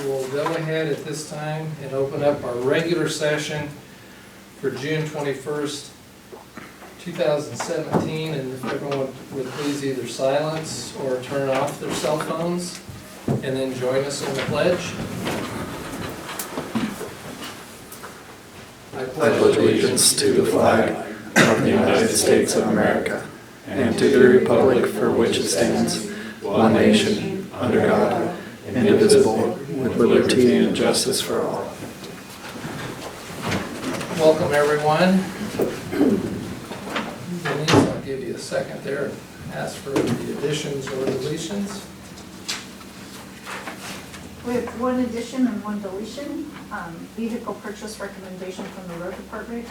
we'll go ahead at this time and open up our regular session for June 21st, 2017, and if everyone would please either silence or turn off their cell phones, and then join us in the pledge. I pledge allegiance to the flag of the United States of America and to the republic for which it stands, one nation, under God, indivisible, with liberty and justice for all. Welcome, everyone. Denise, I'll give you a second there and ask for the additions or deletions. We have one addition and one deletion. Vehicle purchase recommendation from the road department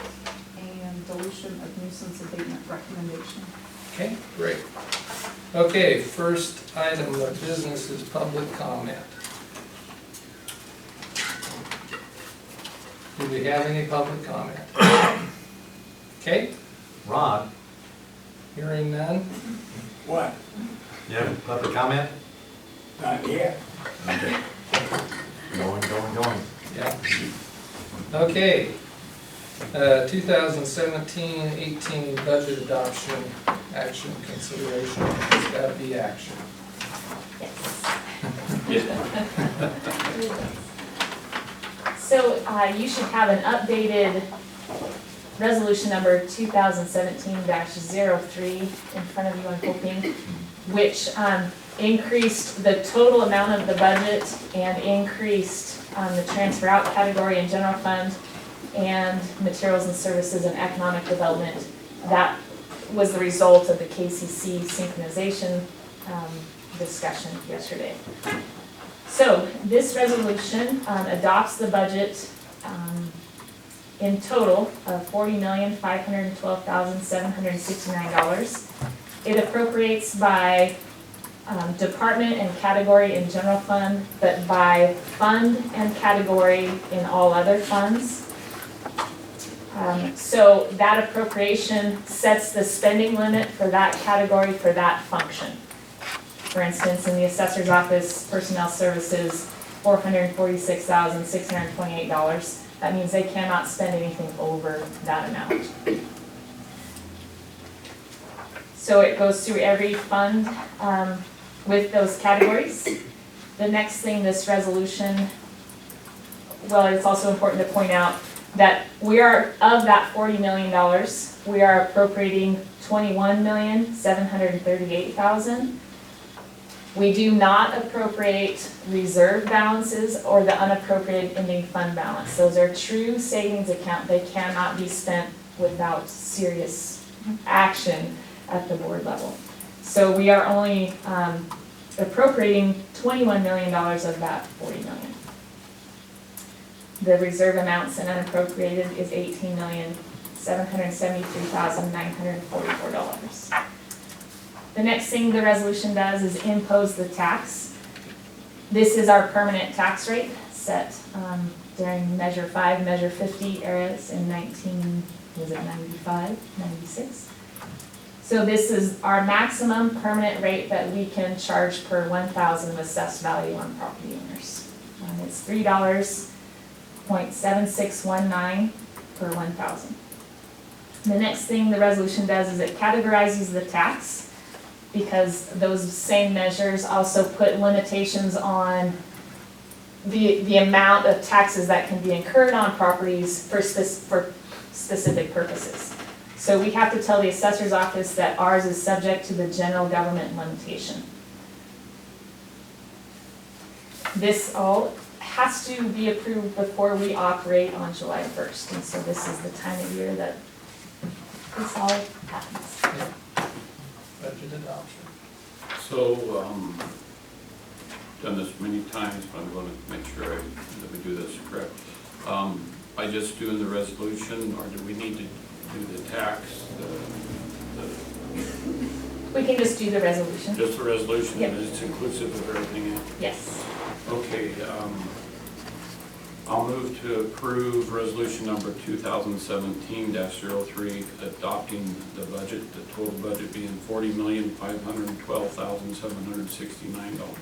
and deletion of nuisance abatement recommendation. Okay, great. Okay, first item of business is public comment. Do we have any public comment? Okay, Ron? hearing none. What? You have public comment? Not yet. Okay. Going. Yeah. Okay. 2017-18 budget adoption, action consideration. It's got to be action. So you should have an updated resolution number 2017-03 in front of you, I'm hoping, which increased the total amount of the budget and increased the transfer out category in general fund and materials and services and economic development. That was the result of the KCC synchronization discussion yesterday. So this resolution adopts the budget in total of $40,512,769. It appropriates by department and category in general fund, but by fund and category in all other funds. So that appropriation sets the spending limit for that category for that function. For instance, in the assessor's office, personnel services, $446,628. That means they cannot spend anything over that amount. So it goes through every fund with those categories. The next thing, this resolution, well, it's also important to point out that we are, of that $40 million, we are appropriating $21,738,000. We do not appropriate reserve balances or the unappropriated ending fund balance. Those are true savings account. They cannot be spent without serious action at the board level. So we are only appropriating $21 million of that $40 million. The reserve amounts and unappropriated is $18,773,944. The next thing the resolution does is impose the tax. This is our permanent tax rate set during Measure 5, Measure 50 eras in 95, 96. So this is our maximum permanent rate that we can charge per 1,000 of assessed value on property owners. It's $3.7619 per 1,000. The next thing the resolution does is it categorizes the tax, because those same measures also put limitations on the amount of taxes that can be incurred on properties for specific purposes. So we have to tell the assessor's office that ours is subject to the general government limitation. This all has to be approved before we operate on July 1st. And so this is the time of year that this all happens. Yeah. Budget adoption. So, done this many times, but I'm going to make sure that we do this correct. By just doing the resolution, or do we need to do the tax? We can just do the resolution. Just the resolution, Yep. and it's inclusive of everything else? Yes. Okay, I'll move to approve resolution number 2017-03, adopting the budget, the total budget being $40,512,769.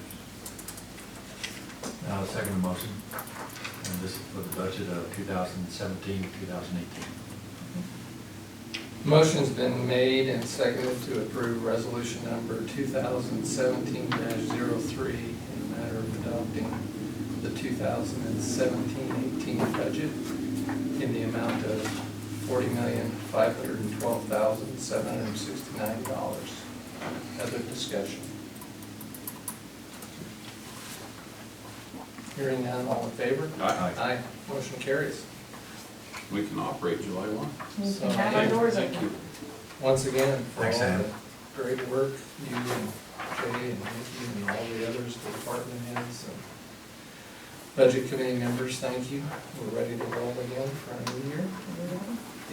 I'll second the motion. And this is for the budget of 2017, 2018. Motion's been made and seconded to approve resolution number 2017-03 in the matter of adopting the 2017-18 budget in the amount of $40,512,769. Other discussion? Hearing none, all in favor? Aye. Aye. Motion carries. We can operate July 1. You can have our doors Thank open. you. Once again, for all Thanks, Sam. the great work you and Jay and Nikki and all the others, the department heads and budget committee members, thank you. We're ready to roll again for a new year.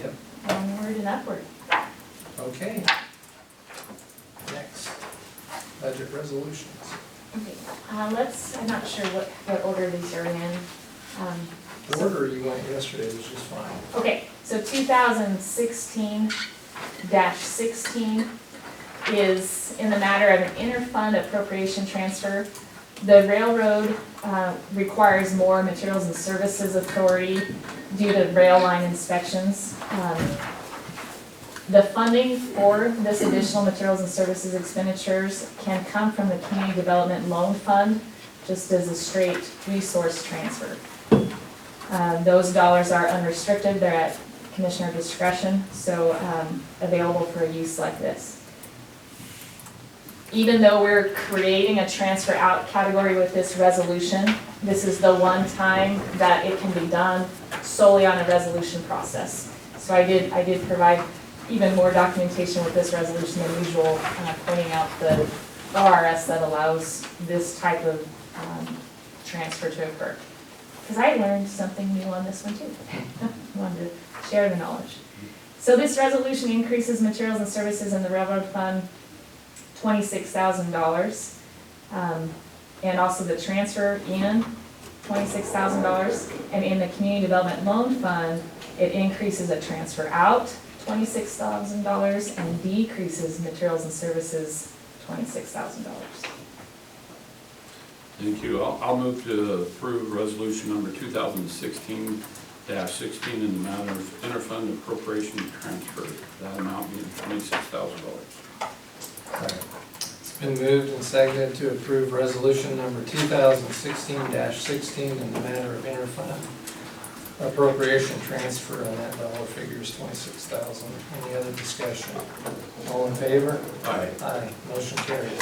Yep. Onward and upward. Okay. Next, budget resolutions. Okay, I'm not sure what order these are in. The order you went yesterday was just fine. Okay, so 2016-16 is in the matter of an interfund appropriation transfer. The railroad requires more materials and services authority due to rail line inspections. The funding for this additional materials and services expenditures can come from the Community Development Loan Fund, just as a straight resource transfer. Those dollars are unrestricted, they're at commissioner discretion, so available for a use like this. Even though we're creating a transfer out category with this resolution, this is the one time that it can be done solely on a resolution process. So I did provide even more documentation with this resolution than usual, pointing out the ORS that allows this type of transfer to occur. Because I learned something new on this one too. Wanted to share the knowledge. So this resolution increases materials and services in the railroad fund $26,000. And also the transfer in $26,000. And in the community development loan fund, it increases a transfer out $26,000 and decreases materials and services $26,000. Thank you. I'll move to approve resolution number 2016-16 in the matter of interfund appropriation transfer, that amount being $26,000. It's been moved and seconded to approve resolution number 2016-16 in the matter of interfund appropriation transfer, and that dollar figure is $26,000. Any other discussion? All in favor? Aye. Aye. Motion carries.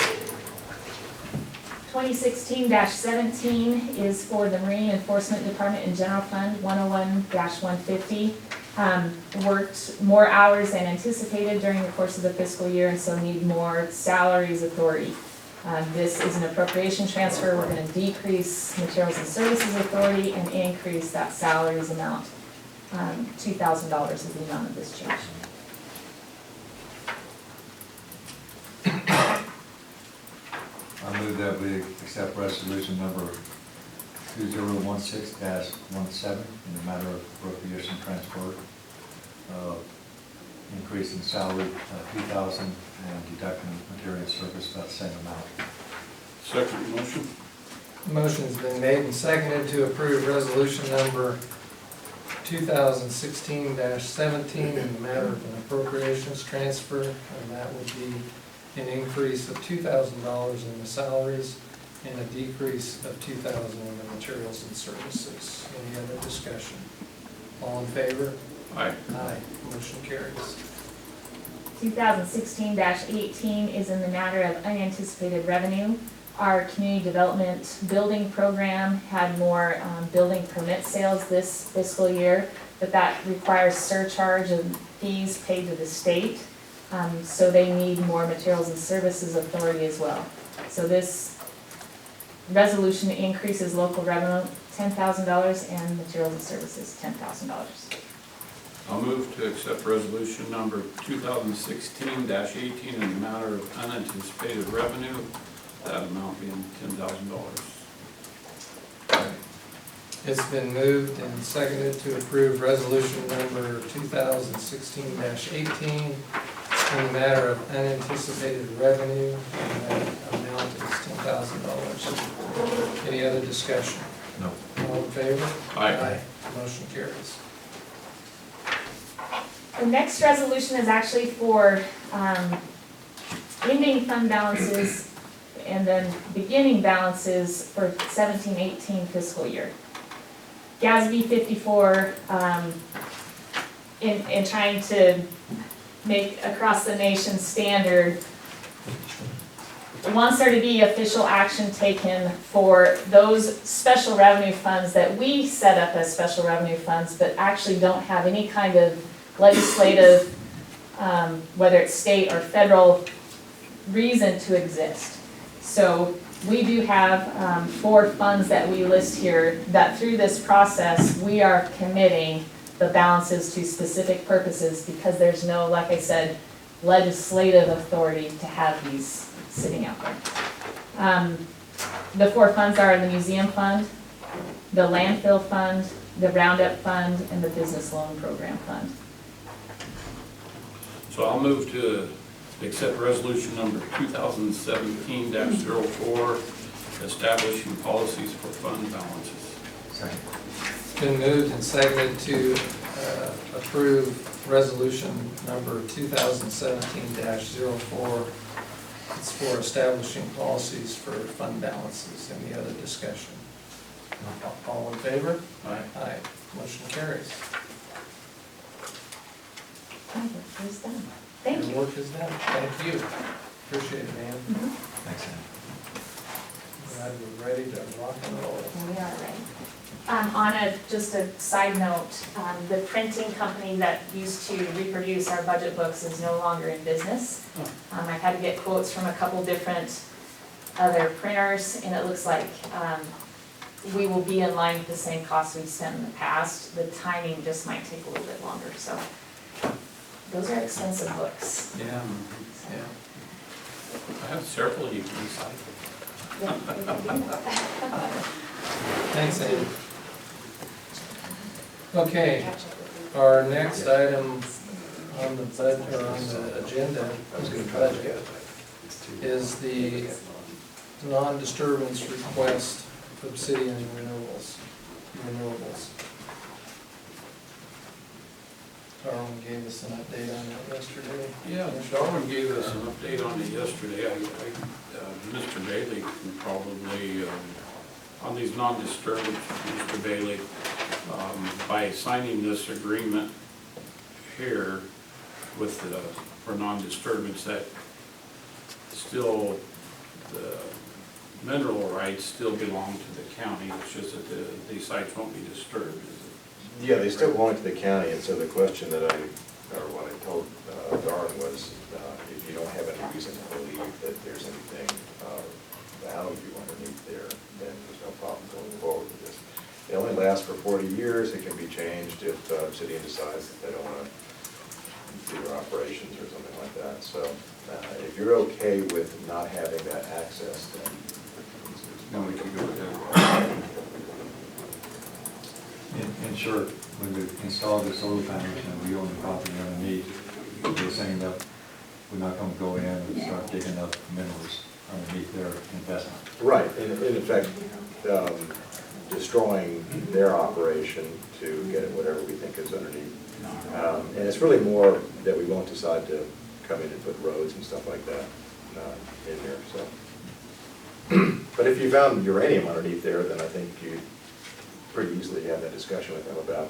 2016-17 is for the Marine Enforcement Department and General Fund 101-150. Worked more hours than anticipated during the course of the fiscal year, and so need more salaries authority. This is an appropriation transfer. We're going to decrease materials and services authority and increase that salaries amount. $2,000 is the amount of this change. I move that we accept resolution number 2016-17 in the matter of appropriation transfer, increase in salary $2,000 and deducting material service about the same amount. Second motion. Motion's been made and seconded to approve resolution number 2016-17 in the matter of an appropriations transfer, and that would be an increase of $2,000 in the salaries and a decrease of $2,000 in the materials and services. Any other discussion? All in favor? Aye. Aye. Motion carries. 2016-18 is in the matter of unanticipated revenue. Our community development building program had more building permit sales this fiscal year, but that requires surcharge and fees paid to the state. So they need more materials and services authority as well. So this resolution increases local revenue $10,000 and materials and services $10,000. I'll move to accept resolution number 2016-18 in the matter of unanticipated revenue, that amount being $10,000. It's been moved and seconded to approve resolution number 2016-18 in the matter of unanticipated revenue, and that amount is $10,000. Any other discussion? No. All in favor? Aye. Motion carries. The next resolution is actually for ending fund balances and then beginning balances for 17-18 fiscal year. GASB 54, in trying to make across the nation standard, wants there to be official action taken for those special revenue funds that we set up as special revenue funds, but actually don't have any kind of legislative, whether it's state or federal, reason to exist. So we do have 4 funds that we list here that through this process, we are committing the balances to specific purposes because there's no, like I said, legislative authority to have these sitting out there. The 4 funds are the museum fund, the landfill fund, the roundup fund, and the business loan program fund. So I'll move to accept resolution number 2017-04, establishing policies for fund balances. Second. It's been moved and seconded to approve resolution number 2017-04. It's for establishing policies for fund balances. Any other discussion? All in favor? Aye. Aye. Motion carries. My work is done. Thank Your you. work is done. Thank you. Appreciate it, man. Thanks, Ann. Glad we're ready to rock and roll. We are ready. Just a side note, the printing company that used to reproduce our budget books is no longer in business. I've had to get quotes from a couple different other printers, and it looks like we will be in line with the same costs we've spent in the past. The timing just might take a little bit longer, so those are expensive books. Yeah, So, yeah. I have several you can recycle. yeah, we can do that. Thanks, Andy. Okay, our next item on the budget, or on the agenda, budget, is the non-disturbance request for Obsidian Renewables. Darwin gave us an update on that yesterday. Yeah, Darwin gave us an update on it yesterday. Mr. Bailey can probably, on these non-disturbance, Mr. Bailey, by signing this agreement here with for non-disturbance, that still, the mineral rights still belong to the county. It's just that these sites won't be disturbed, is it? Yeah, they still belong to the county, and so the question that what I told Darwin was, if you don't have any reason to believe that there's anything of value underneath there, then there's no problem going forward with this. They only last for 40 years. It can be changed if Obsidian decides that they don't want to do their operations or something like that. So if you're okay with not having that access, then No, we can go with that. In short, when we installed the solar panels and we own the property underneath, we're saying that we're not going to go in and start digging up minerals underneath their investment. right, and in fact, destroying their operation to get at whatever we think is underneath. And it's really more that we won't decide to come in and put roads and stuff like that in there, so. But if you found uranium underneath there, then I think you'd pretty easily have that discussion with them about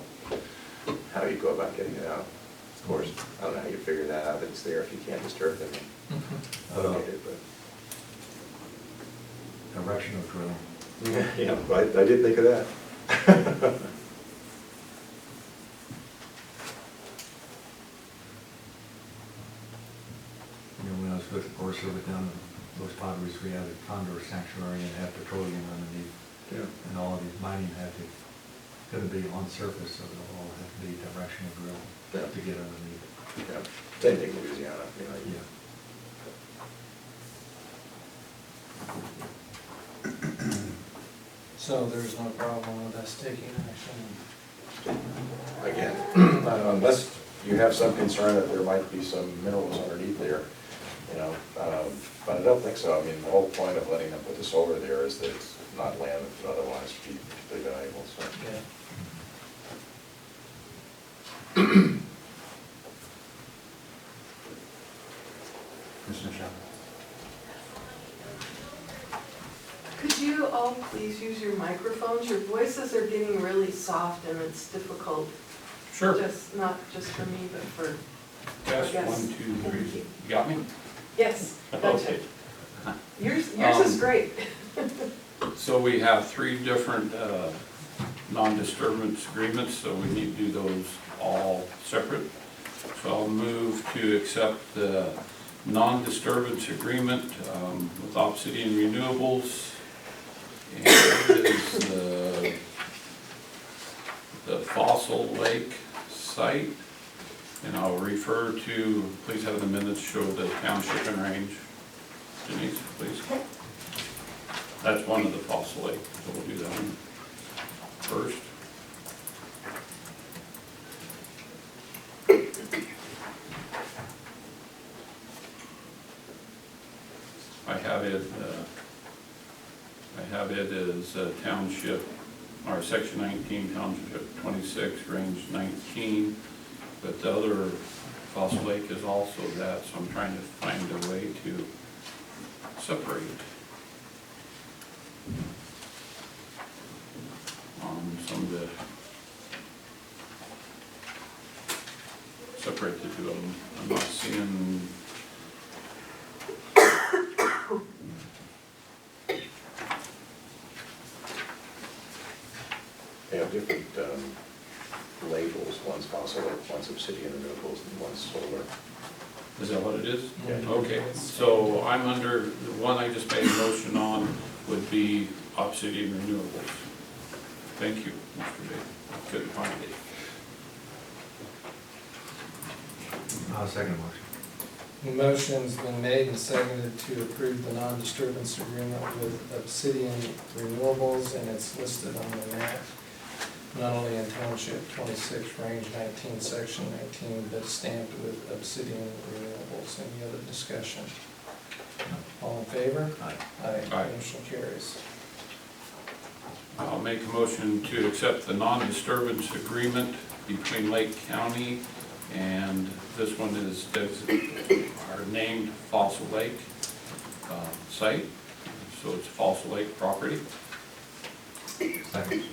how you go about getting it out. Of course, I don't know how you figure that out, that it's there if you can't disturb them. Locate it, Directional drilling. but, yeah, I did think of that. When I was with the Forest Service down in those potteries, we had a condor sanctuary and had petroleum underneath. Yeah. And all of these mining couldn't be on surface, so they'll all have to be directional drill Yeah. to get underneath. Yeah. Same thing in Louisiana, Yeah. So there's no problem with us taking action. Again, unless you have some concern that there might be some minerals underneath there, but I don't think so. I mean, the whole point of letting them put the solar there is that it's not land that would otherwise be particularly valuable, so. Yeah. Commissioner Shaw. Could you all please use your microphones? Your voices are getting really soft and it's difficult. Sure. Not just for me, but for, Test, yes. 1, 2, 3. Thank you. You got me? Yes, gotcha. Okay. Yours is great. So we have 3 different non-disturbance agreements, so we need to do those all separate. So I'll move to accept the non-disturbance agreement with Obsidian Renewables. And it is the Fossil Lake site. And I'll refer to, please have the minutes show the township and range. Denise, please. That's one of the Fossil Lake, so we'll do that one first. I have it as township, or section 19, township 26, range 19, but the other Fossil Lake is also that, so I'm trying to find a way to separate on some of the, separate the two of them. I'm not seeing. They have different labels, one's Fossil Lake, one's Obsidian Renewables, and one's solar. Is that what it is? Yeah. Okay, so I'm under, the one I just made a motion on would be Obsidian Renewables. Thank you, Mr. Day. I couldn't find it. I'll second the motion. The motion's been made and seconded to approve the non-disturbance agreement with Obsidian Renewables, and it's listed on the map, not only in Township 26, Range 19, Section 19, but stamped with Obsidian Renewables. Any other discussion? All in favor? Aye. Aye. Motion carries. I'll make a motion to accept the non-disturbance agreement between Lake County and this one is our named Fossil Lake site. So it's Fossil Lake property. Second.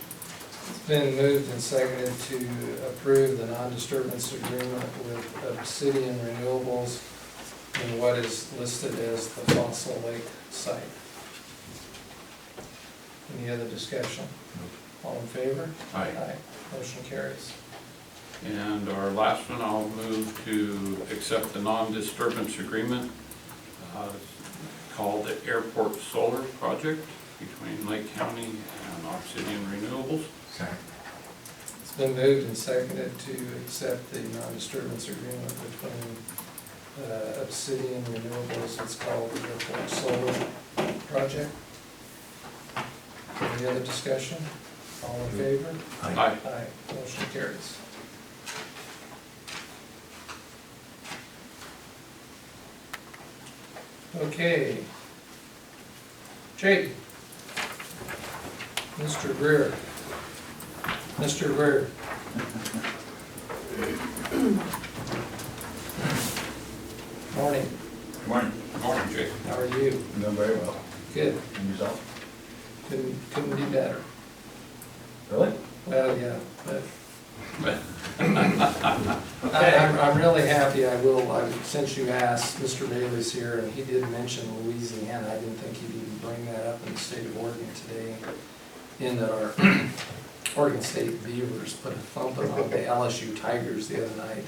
It's been moved and seconded to approve the non-disturbance agreement with Obsidian Renewables in what is listed as the Fossil Lake site. Any other discussion? All in favor? Aye. Motion carries. And our last one, I'll move to accept the non-disturbance agreement called the Airport Solar Project between Lake County and Obsidian Renewables. Second. It's been moved and seconded to accept the non-disturbance agreement between Obsidian Renewables. It's called the Airport Solar Project. Any other discussion? All in favor? Aye. Aye. Motion carries. Okay. Jake. Mr. Greer. Mr. Greer. Morning. Morning. Morning, Jake. How are you? I'm doing very well. Good. And yourself? Couldn't be better. Really? Well, yeah, but I'm really happy. Since you asked, Mr. Bailey's here, and he did mention Louisiana. I didn't think he'd even bring that up in the state of Oregon today, in that our Oregon State Beavers put a thumping on the LSU Tigers the other night,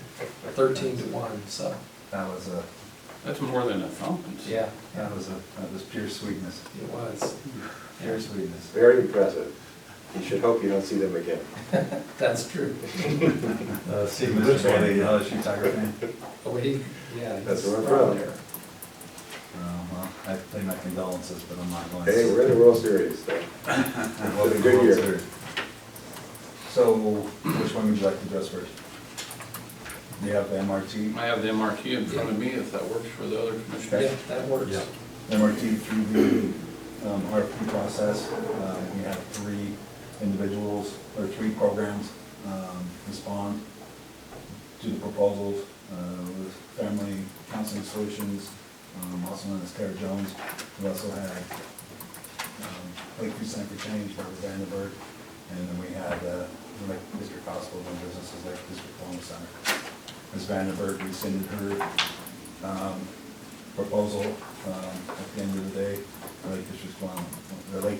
13-1, so, That was That's more than a thumping. yeah, that was pure sweetness. it was. Pure sweetness. Very impressive. You should hope you don't see them again. That's true. See, Mr. Bailey, LSU Tiger fan? Oh, yeah. That's he's where I'm from from. there. Well, I pay my condolences, but I'm not going. Hey, we're in the World Series, so. Well, It's a good year. So, which one would you like to address first? Do you have the MRT? I have the MRT in front of me if that works for the other Yeah, commissioners. that works. MRT through the RFP process. We had 3 individuals, or 3 programs respond to the proposals. With Family Counseling Solutions, also known as Tara Jones. We also had Lakeview Center for Change, Barbara Vandenberg, and then we had Lake District Hospital and Businesses, Lake District Wellness Center. Ms. Vandenberg rescinded her proposal at the end of the day. The Lake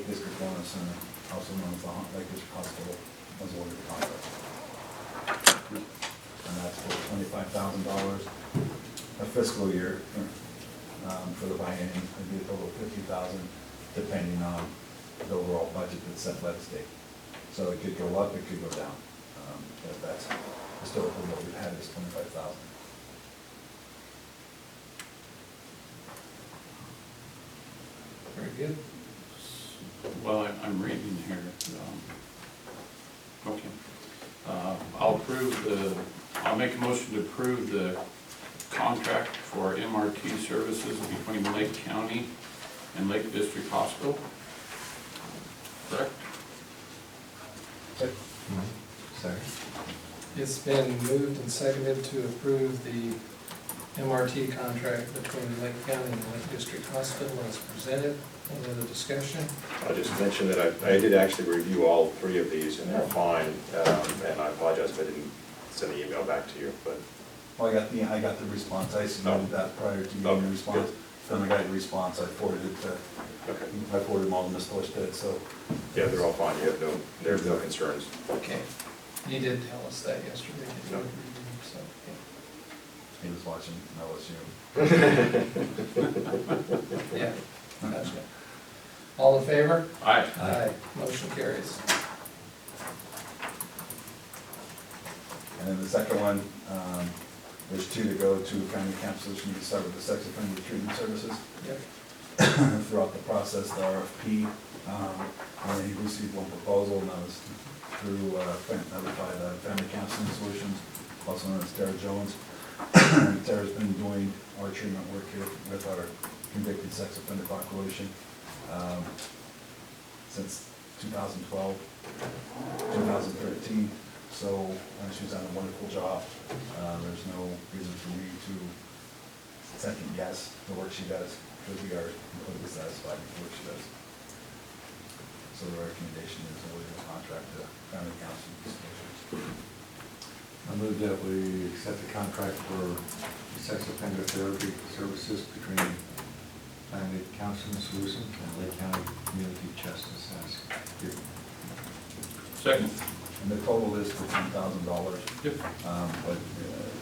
District Wellness Center, also known as the Lake District Hospital, was awarded the contract. And that's for $25,000 a fiscal year for the biennium. It'd be a total of $50,000, depending on the overall budget that's set by the state. So it could go up, it could go down. But that's historically what we've had is $25,000. Very good. Well, I'm reading here. Okay. I'll make a motion to approve the contract for MRT services between Lake County and Lake District Hospital. Correct? Second. It's been moved and seconded to approve the MRT contract between Lake County and Lake District Hospital as presented. Any other discussion? I'll just mention that I did actually review all 3 of these, and they're fine, and I apologize if I didn't send the email back to you, but. Well, I got the response. I submitted that prior to getting the response. Then I got the response, I forwarded it to, I forwarded them all to Ms. Bushted, so. Yeah, they're all fine, there's no concerns. Okay. You did tell us that yesterday. Didn't No. you? So, He was watching LSU. yeah. Gotcha. All in favor? Aye. Aye. Motion carries. And then the second one, there's 2 to go to Family Camp Solutions to start with the sex offender treatment services. Yep. Throughout the process, the RFP, and he received 1 proposal, and that was through, that was by the Family Counseling Solutions, also known as Tara Jones. Tara's been doing our treatment work here with our convicted sex offender population since 2012, 2013. So she's done a wonderful job. There's no reason for me to second guess the work she does, because we are completely satisfied with the work she does. So the recommendation is awarding the contract to Family Counseling Solutions. I move that we accept the contract for sex offender therapy services between Family Counseling Solutions and Lake County Community Justice as given. Second. And the total is for $10,000. Yep. But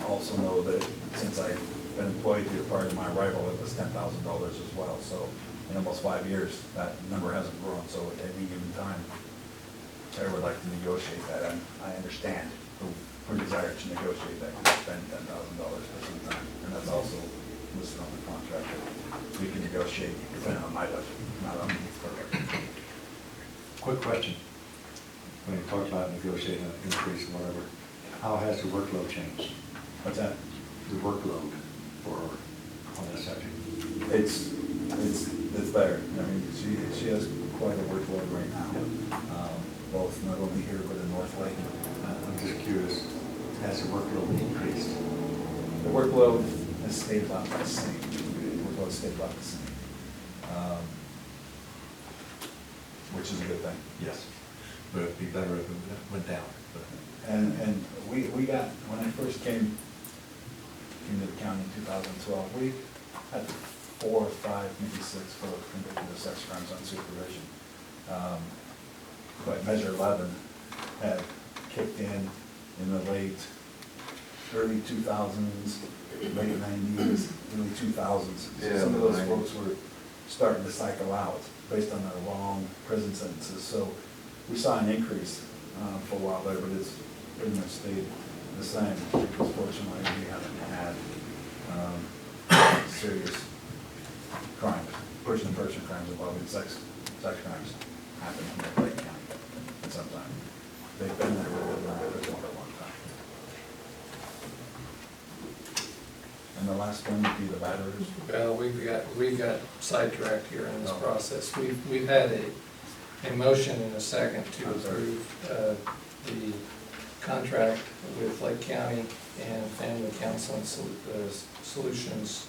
also know that since I've been employed here prior to my arrival, it was $10,000 as well. So in almost 5 years, that number hasn't grown. So at any given time, I would like to negotiate that. And I understand her desire to negotiate that, we spend $10,000 for some time. And that's also listed on the contract that we can negotiate depending on my budget, not on the program. Quick question. When you talk about negotiating an increase or whatever, how has the workload changed? What's that? The workload on this subject? It's better. I mean, she has quite a workload right now, both not only here but in North Lake. I'm just curious, has the workload increased? The workload has stayed about the same. Which is a good thing. Yes. But it'd be better if it went down. But. And we got, when I first came into the county in 2012, we had 4 or 5, maybe 6 folks convicted of sex crimes on supervision. But Measure 11 had kicked in the early 2000s, late 90s, early 2000s. Yeah, Some of those 90s. folks were starting to cycle out based on their long prison sentences. So we saw an increase for a while there, but it's pretty much stayed the same. Because fortunately, we haven't had serious crimes, person-to-person crimes involving sex crimes happen in Lake County at some time. They've been there for a long time. And the last one would be the batteries. Well, we've got sidetracked here in this process. We've had a motion and a second to approve the contract with Lake County and Family Counseling Solutions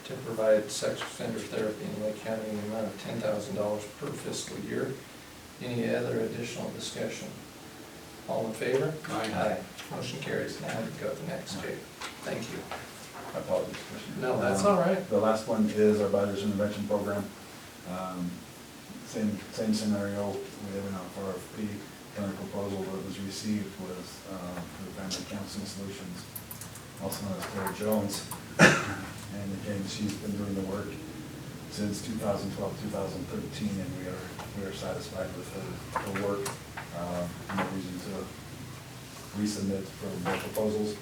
to provide sex offender therapy in Lake County in the amount of $10,000 per fiscal year. Any other additional discussion? All in favor? Aye. Motion carries. Now we go to the next, Jake. Thank you. I apologize, Commissioner. No, that's all right. The last one is our batteries intervention program. Same scenario, we have an RFP, current proposal that was received was through Family Counseling Solutions, also known as Claire Jones. And again, she's been doing the work since 2012, 2013, and we are satisfied with her work. No reason to resubmit for more proposals.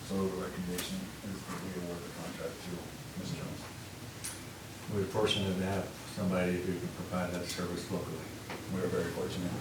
So the recommendation is that we award the contract to Ms. Jones. We're fortunate to have somebody who can provide that service locally. We are very fortunate.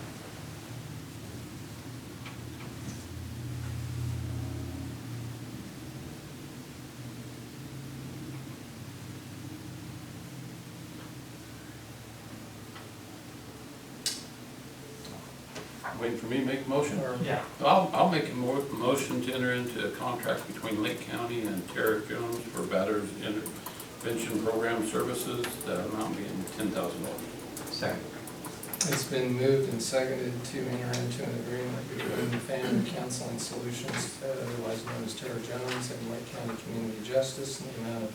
Waiting for me to make a motion? Yeah. I'll make a motion to enter into a contract between Lake County and Tara Jones for batter's intervention program services, the amount being $10,000. Second. It's been moved and seconded to enter into an agreement between Family Counseling Solutions, otherwise known as Tara Jones, and Lake County Community Justice in the amount of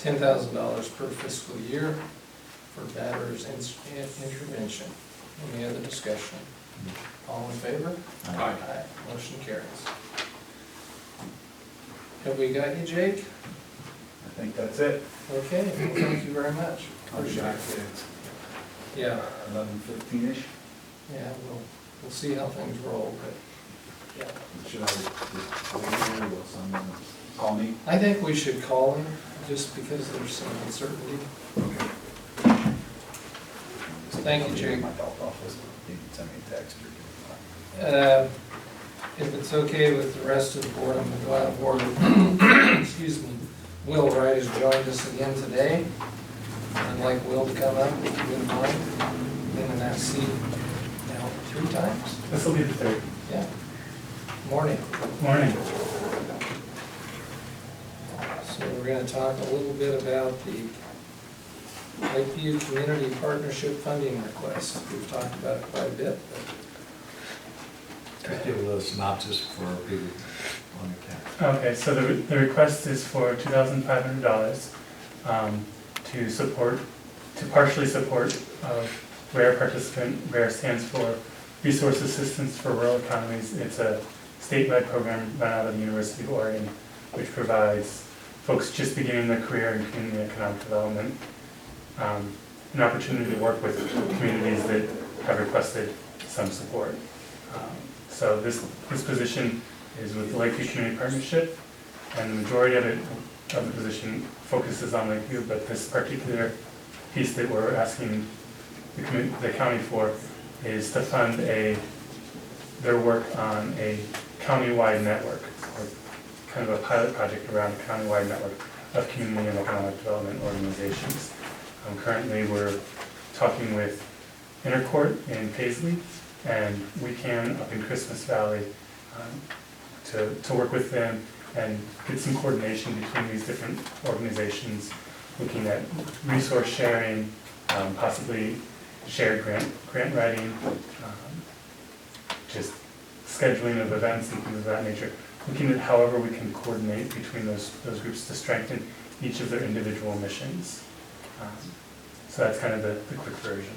$10,000 per fiscal year for batter's intervention. Any other discussion? All in favor? Aye. Motion carries. Have we got you, Jake? I think that's it. Okay, well, thank you very much. I'll be Appreciate back it. at Yeah, 11:15-ish. yeah, we'll see how things roll, but, yeah. Should I just wait here, will someone call me? I think we should call him, just because there's some uncertainty. Thank you, Jake. My health office, you can send me a text or If it's okay with the rest of the board, I'm going to go out of order. Excuse me. Will Wright has joined us again today. I'd like Will to come up, if you wouldn't mind. Been in that seat now 3 times. This will be the third. Yeah. Morning. Morning. So we're going to talk a little bit about the Lakeview Community Partnership Funding Request. We've talked about it quite a bit, but Just give a little synopsis for people on the camp. Okay, so the request is for $2,500 to partially support RARE participant. RARE stands for Resource Assistance for Rural Economies. It's a statewide program run out of the University of Oregon, which provides folks just beginning their career in community economic development an opportunity to work with communities that have requested some support. So this position is with the Lakeview Community Partnership, and the majority of the position focuses on Lakeview, but this particular piece that we're asking the county for is to fund their work on a countywide network, or kind of a pilot project around a countywide network of community and economic development organizations. Currently, we're talking with Intercourt in Paisley and We Can up in Christmas Valley to work with them and get some coordination between these different organizations, looking at resource sharing, possibly shared grant writing, just scheduling of events and things of that nature, looking at however we can coordinate between those groups to strengthen each of their individual missions. So that's kind of the quick version.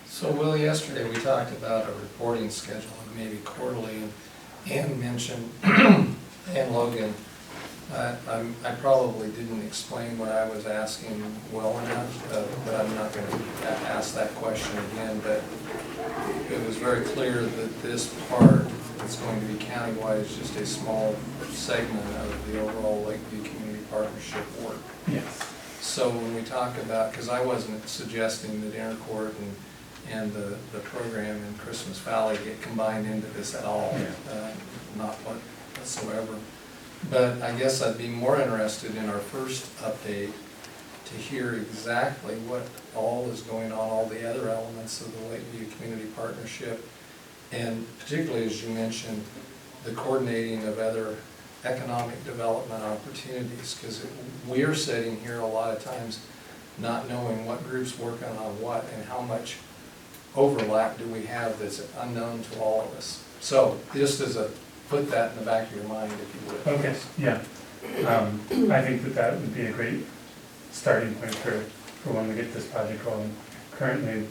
So Will, yesterday we talked about a reporting schedule, maybe quarterly, and mentioned, and Logan, I probably didn't explain what I was asking well enough, but I'm not going to ask that question again, but it was very clear that this part that's going to be countywide is just a small segment of the overall Lakeview Community Partnership work. Yes. So when we talk about, because I wasn't suggesting that Intercourt and the program in Christmas Valley get combined into this at all, not whatsoever. But I guess I'd be more interested in our first update to hear exactly what all is going on, all the other elements of the Lakeview Community Partnership, and particularly, as you mentioned, the coordinating of other economic development opportunities, because we're sitting here a lot of times not knowing what group's working on what and how much overlap do we have that's unknown to all of us. So just as a, put that in the back of your mind, if you would. Okay, yeah. I think that that would be a great starting point for when we get this project rolling. Currently,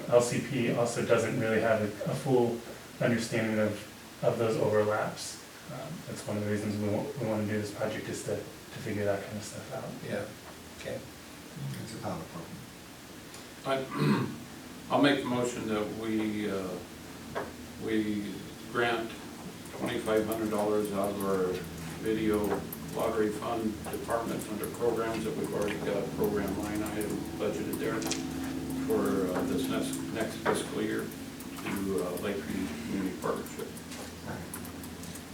LCP also doesn't really have a full understanding of those overlaps. That's one of the reasons we want to do this project, is to figure that kind of stuff out. Yeah, okay. It's a power problem. I'll make the motion that we grant $2,500 out of our video lottery fund department under programs that we've already got a program line item budgeted there for this next fiscal year to Lakeview Community Partnership.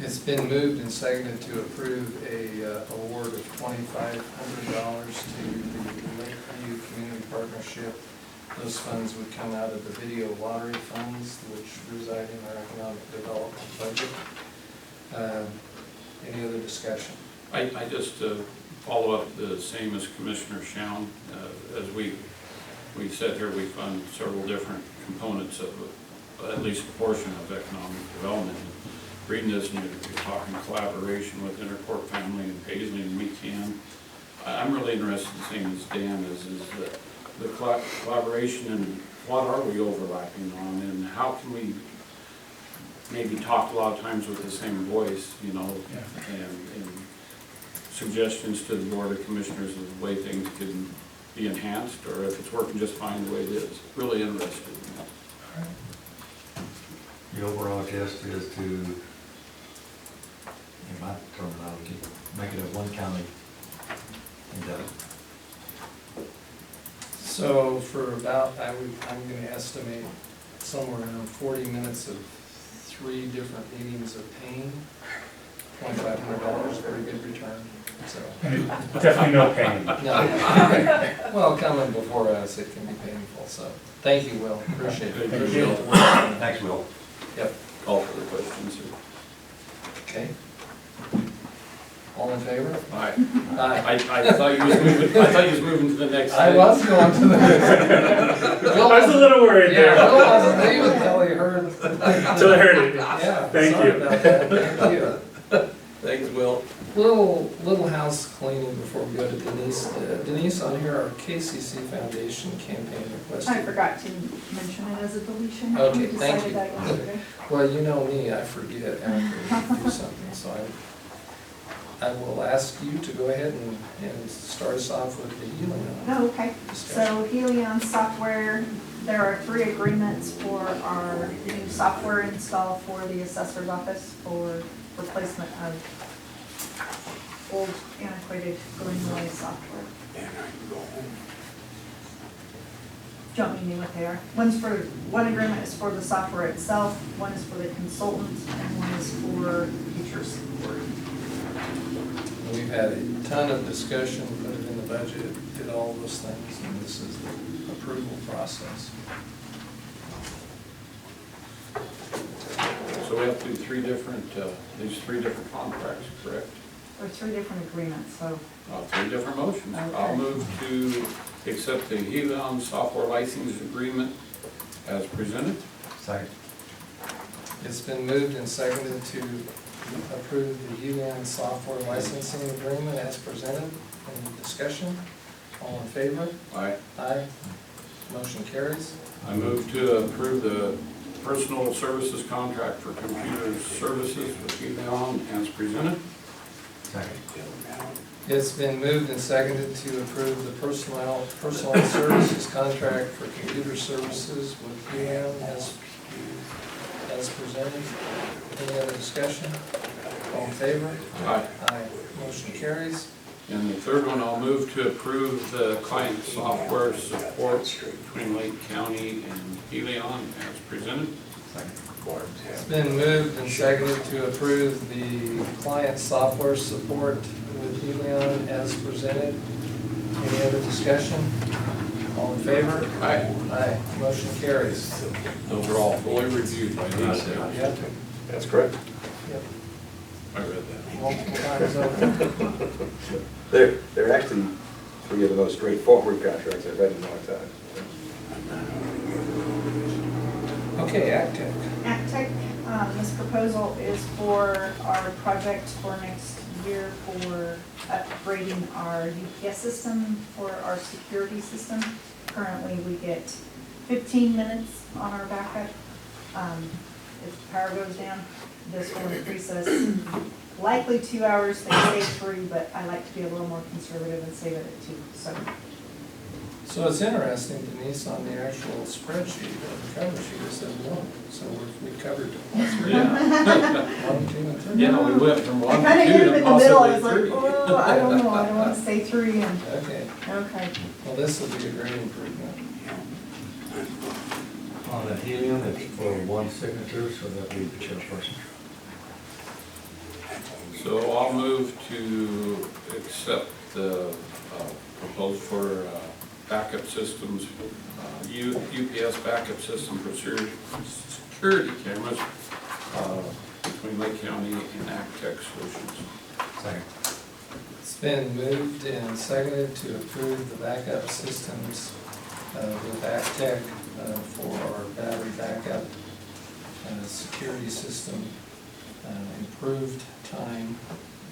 It's been moved and seconded to approve a award of $2,500 to the Lakeview Community Partnership. Those funds would come out of the video lottery funds, which reside in our economic development budget. Any other discussion? I just follow up the same as Commissioner Schown. As we said here, we fund several different components of at least a portion of economic development. Reading this, and you're talking collaboration with Intercorp Family and Paisley and McCann. I'm really interested, the same as Dan, is the collaboration and what are we overlapping on, and how can we maybe talk a lot of times with the same voice, and suggestions to the Board of Commissioners of the way things can be enhanced, or if it's working just fine the way it is. Really interested in that. The overall gist is to, in my terminology, make it a one county endeavor. So for about, I'm going to estimate somewhere around 40 minutes of 3 different meetings of pain, $2,500, very good return. So Definitely no pain. no. Well, coming before us, it can be painful. So thank you, Will. Appreciate it. Thank you. Thanks, Will. Yep. Call for the questions. Okay. All in favor? Aye. Aye. I thought you was moving to the next. I was going to the next. I was a little worried there. Yeah, Will wasn't leaving until he heard. Until I heard it. Yeah. Thank sorry you. about that. Thank you. Thanks, Will. Little house cleaning before we go to Denise. Denise, on here, our KCC Foundation campaign request. I forgot to mention it as a deletion. Okay, We thank you. decided that yesterday. Well, you know me, I forget after we do something, so I will ask you to go ahead and start us off with the Helion. Oh, okay. So Helion software, there are 3 agreements for our new software install for the assessor's office for replacement of old antiquated Greenway software. And I can go home. Do you want me to know what they are? One agreement is for the software itself, one is for the consultant, and one is for future support. We've had a ton of discussion, put it in the budget, did all those things, and this is the approval process. So we have to do 3 different, these 3 different contracts, correct? There are 3 different agreements, so 3 different motions. Okay. I'll move to accept the Helion software license agreement as presented. Second. It's been moved and seconded to approve the Helion software licensing agreement as presented. Any discussion? All in favor? Aye. Aye. Motion carries. I move to approve the personal services contract for computer services with Helion as presented. Second. It's been moved and seconded to approve the personal services contract for computer services with Helion as presented. Any other discussion? All in favor? Aye. Aye. Motion carries. And the third one, I'll move to approve the client software support between Lake County and Helion as presented. It's been moved and seconded to approve the client software support with Helion as presented. Any other discussion? All in favor? Aye. Aye. Motion carries. Those are all fully reviewed by these. Yep, That's correct. yep. I read that. Multiple times over. They're actually three of the most straightforward contracts I've read in a long time. Okay, Actec. AcTech, this proposal is for our project for next year for upgrading our UPS system for our security system. Currently, we get 15 minutes on our backup. If the power goes down, this will increase us likely 2 hours, they say 3, but I like to be a little more conservative and save it at 2, so. So it's interesting, Denise, on the actual spreadsheet, the cover sheet, it says 1, so we covered all 3. Yeah. 1, 2, and 3. Yeah, we went from I 1 kinda to hit 2 him to in the middle, I was possibly like, 3. oh, I don't know, I don't wanna say 3 and, Okay, okay. well, this will be a great improvement. On the helium, it's for one signature, so that'd be the chairperson. So I'll move to accept the proposal for backup systems, UPS backup system for security cameras between Lake County and Actec Solutions. Second. It's been moved and seconded to approve the backup systems with Actec for our battery backup security system, improved time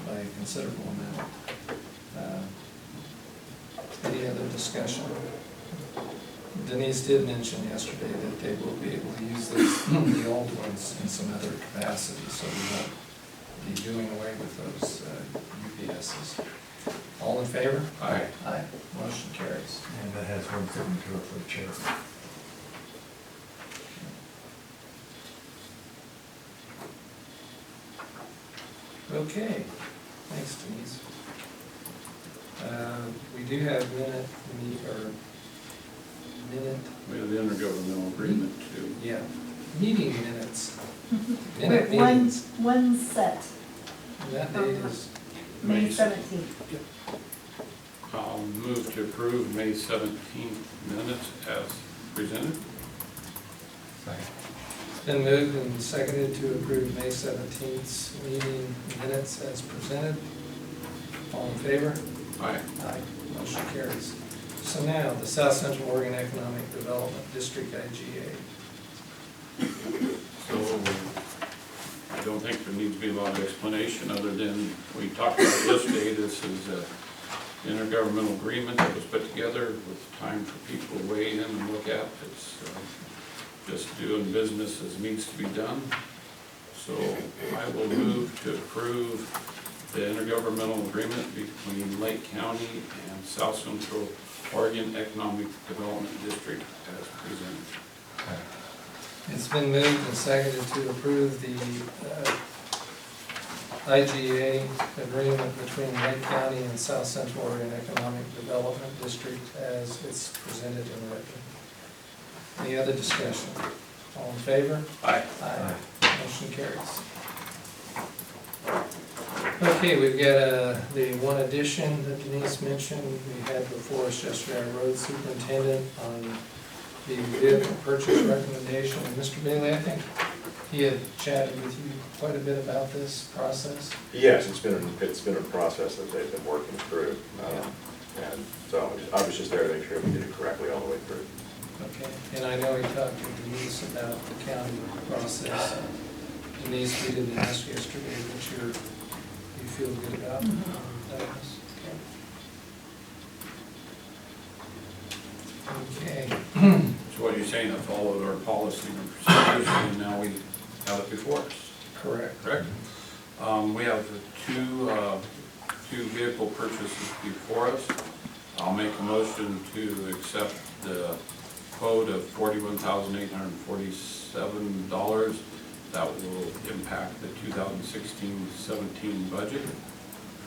by a considerable amount. Any other discussion? Denise did mention yesterday that they will be able to use the old ones in some other capacity, so we won't be doing away with those UPSs. All in favor? Aye. Aye. Motion carries. And that has one signature for the chair. Okay, thanks Denise. We do have minute, We have the intergovernmental agreement too. yeah, meeting minutes. Minute Wait, meetings. one set, And that date is, May 17th. I'll move to approve May 17th minutes as presented. Second. it's been moved and seconded to approve May 17th meeting minutes as presented. All in favor? Aye. Aye. Motion carries. So now, the South Central Oregon Economic Development District, IGA. So I don't think there needs to be a lot of explanation other than we talked about yesterday. This is an intergovernmental agreement that was put together with time for people to weigh in and look at. It's just doing business as needs to be done. So I will move to approve the intergovernmental agreement between Lake County and South Central Oregon Economic Development District as presented. It's been moved and seconded to approve the IGA agreement between Lake County and South Central Oregon Economic Development District as it's presented and written. Any other discussion? All in favor? Aye. Aye. Motion carries. Okay, we've got the one addition that Denise mentioned. We had before us yesterday our road superintendent on the vehicle purchase recommendation. And Mr. Bailey, I think he had chatted with you quite a bit about this process. Yes, it's been a process that they've been working through. And so I was just there to make sure we did it correctly all the way through. Okay, and I know he talked to Denise about the county process. Denise, we didn't ask yesterday, but you feel good about that? Okay. So what you're saying, I followed our policy and procedures and now we have it before us. Correct. Correct? We have two vehicle purchases before us. I'll make a motion to accept the quote of $41,847. That will impact the 2016-17 budget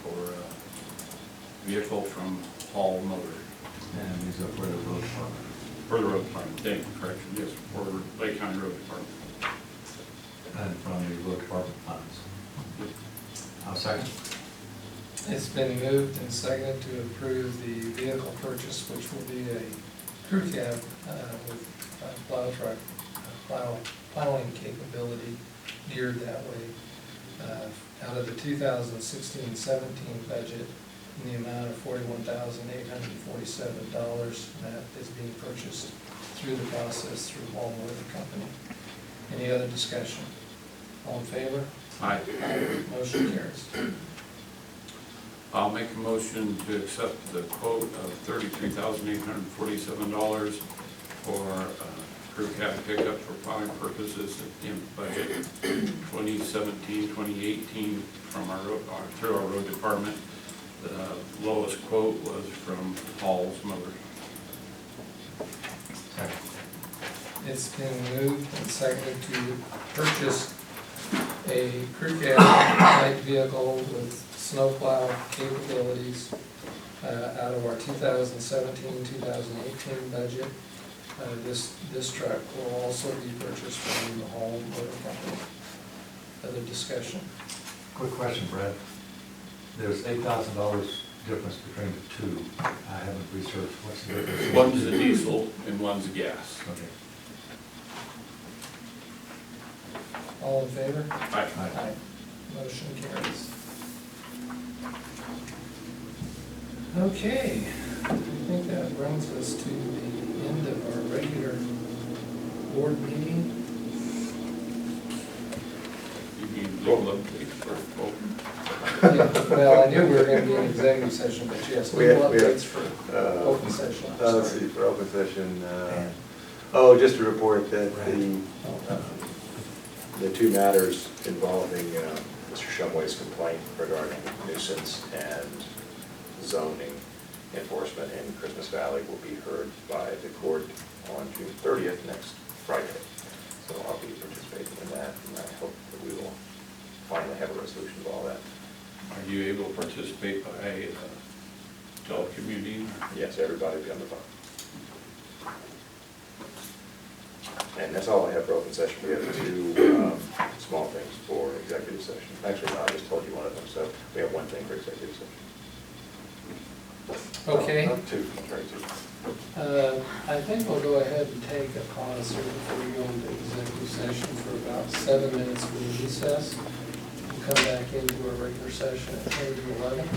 for a vehicle from Hall Motor. And these are for the road department. For the road department, thank you, correction, yes, for Lake County Road Department. and from the road department funds. I'll second. It's been moved and seconded to approve the vehicle purchase, which will be a crew cab with plow truck, plowing capability geared that way, out of the 2016-17 budget in the amount of $41,847. That is being purchased through the process through Hall Motor Company. Any other discussion? All in favor? Aye. Motion carries. I'll make a motion to accept the quote of $33,847 for crew cab pickup for plowing purposes in budget 2017-2018 from our road, through our road department. The lowest quote was from Hall's Motors. Second. It's been moved and seconded to purchase a crew cab light vehicle with snowplow capabilities out of our 2017-2018 budget. This truck will also be purchased from the Hall Motor Company. Other discussion? Quick question, Brad. There's $8,000 difference between the two. I haven't researched what's the difference. One's a diesel and one's a gas. Okay. All in favor? Aye. Aye. Motion carries. Okay, I think that brings us to the end of our regular board meeting. You need legal updates for both. Well, I knew we were going to be in executive session, but yes, We have- legal we have, updates for open session. I'm Let's sorry. see, for open session, just to report that the two matters involving Mr. Shumway's complaint regarding nuisance and zoning enforcement in Christmas Valley will be heard by the court on June 30th, next Friday. So I'll be participating in that, and I hope that we will finally have a resolution of all that. Are you able to participate by telecommuting? Yes, everybody will be on the phone. And that's all I have for open session. We have two small things for executive session. Actually, no, I just told you one of them, so we have one thing for executive session. Okay. Two, sorry, two. I think we'll go ahead and take a pause here before we go into executive session for about 7 minutes for recess. We'll come back into our regular session at 10 to 11.